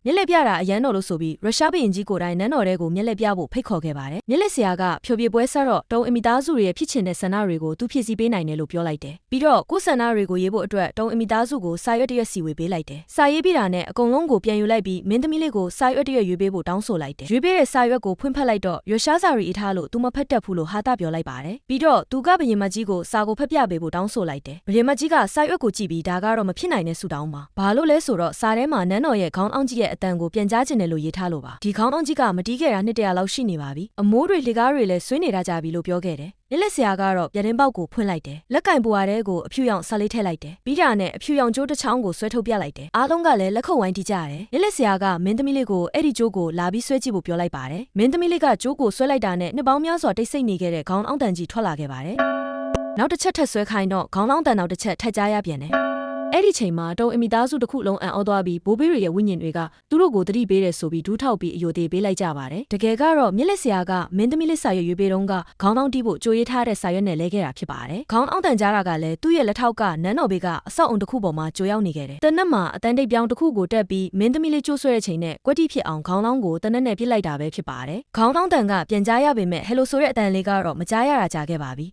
မျက်လက်ပြတာအရန်တော်လို့ဆိုပြီးရုရှားဘုရင်ကြီးကိုယ်တိုင်နန်းတော်ထဲကိုမျက်လက်ပြဖို့ဖိတ်ခေါ်ခဲ့ပါတယ်မျက်လက်ဆရာကဖြိုပြေပွဲဆက်တော့တုံအမီသားစုတွေရဲ့ဖြစ်ချင်တဲ့ဆန္ဒတွေကိုသူဖြည့်ဆည်းပေးနိုင်တယ်လို့ပြောလိုက်တယ်ပြီးတော့ကိုယ်ဆန္ဒတွေကိုရေးဖို့အတွက်တုံအမီသားစုကိုစာရွက်တရွက်စီဝေပေးလိုက်တယ်စာရေးပြီးတာနဲ့အကုန်လုံးကိုပြန်ယူလိုက်ပြီးမင်းသမီးလေးကိုစာရွက်တရွက်ရွေးပေးဖို့တောင်းဆိုလိုက်တယ်ရွေးပေးတဲ့စာရွက်ကိုဖွင့်ဖတ်လိုက်တော့ရုရှားစာရီအထားလို့သူမဖတ်တတ်ဘူးလို့ဟာတာပြောလိုက်ပါတယ်ပြီးတော့သူကဘုရင်မကြီးကိုစာကိုဖတ်ပြပေးဖို့တောင်းဆိုလိုက်တယ်ဘုရင်မကြီးကစာရွက်ကိုကြည့်ပြီးဒါကတော့မဖြစ်နိုင်တဲ့ဆူတောင်းပါဘာလို့လဲဆိုတော့စာထဲမှာနန်းတော်ရဲ့ခေါင်းအောင်ကြီးရဲ့အတန်ကိုပြန်ကြားချင်တယ်လို့ရေးထားလို့ပါဒီခေါင်းအောင်ကြီးကမတီးခဲ့တာနှစ်တရာလောက်ရှိနေပါပြီအမိုးတွေလှကားတွေလည်းဆွေးနေတာကြပြီလို့ပြောခဲ့တယ်လက်လက်ဆရာကတော့ပြတင်းပေါက်ကိုဖွင့်လိုက်တယ်လက်ကင်ပွားတဲ့ကိုအဖြူရောင်ဆာလေးထည့်လိုက်တယ်ပြီးတာနဲ့အဖြူရောင်ကျိုးတစ်ချောင်းကိုဆွဲထုတ်ပြလိုက်တယ်အားလုံးကလည်းလက်ခုပ်ဝိုင်းတီးကြရတယ်လက်လက်ဆရာကမင်းသမီးလေးကိုအဲ့ဒီကျိုးကိုလာပြီးဆွဲကြည့်ဖို့ပြောလိုက်ပါတယ်မင်းသမီးလေးကကျိုးကိုဆွဲလိုက်တာနဲ့နှစ်ပေါင်းများစွာတိတ်ဆိတ်နေခဲ့တဲ့ခေါင်းအောင်တန်ကြီးထွက်လာခဲ့ပါတယ်နောက်တစ်ချက်ထပ်ဆွဲခိုင်းတော့ခေါင်းအောင်တန်နောက်တစ်ချက်ထပ်ကြားရပြန်တယ်အဲ့ဒီချိန်မှာတုံအမီသားစုတစ်ခုလုံးအံ့ဩသွားပြီးဘိုးဘေးတွေရဲ့ဝိညာဉ်တွေကသူတို့ကိုတတိပေးတယ်ဆိုပြီးဒူးထောက်ပြီးအယိုသေးပေးလိုက်ကြပါတယ်တကယ်ကတော့မျက်လက်ဆရာကမင်းသမီးလေးစာရွက်ရွေးပေးတော့ကခေါင်းတောင်းတီးဖို့ကြိုရေးထားတဲ့စာရွက်နဲ့လဲခဲ့တာဖြစ်ပါတယ်ခေါင်းအောင်တန်ကြားတာကလည်းသူ့ရဲ့လက်ထောက်ကနန်းတော်ဘေးကအဆောက်အုံတစ်ခုပေါ်မှာကြိုရောက်နေခဲ့တယ်တနက်မှာအတန်းတိတ်ပြောင်းတစ်ခုကိုတက်ပြီးမင်းသမီးလေးကျိုးဆွဲတဲ့ချိန်နဲ့ကွက်တိဖြစ်အောင်ခေါင်းလောင်းကိုတနက်နဲ့ပြစ်လိုက်တာပဲဖြစ်ပါတယ်ခေါင်းတောင်းတန်ကပြန်ကြားရပေမဲ့ဟယ်လိုဆိုတဲ့အတန်လေးကတော့မကြားရတာကြာခဲ့ပါပြီ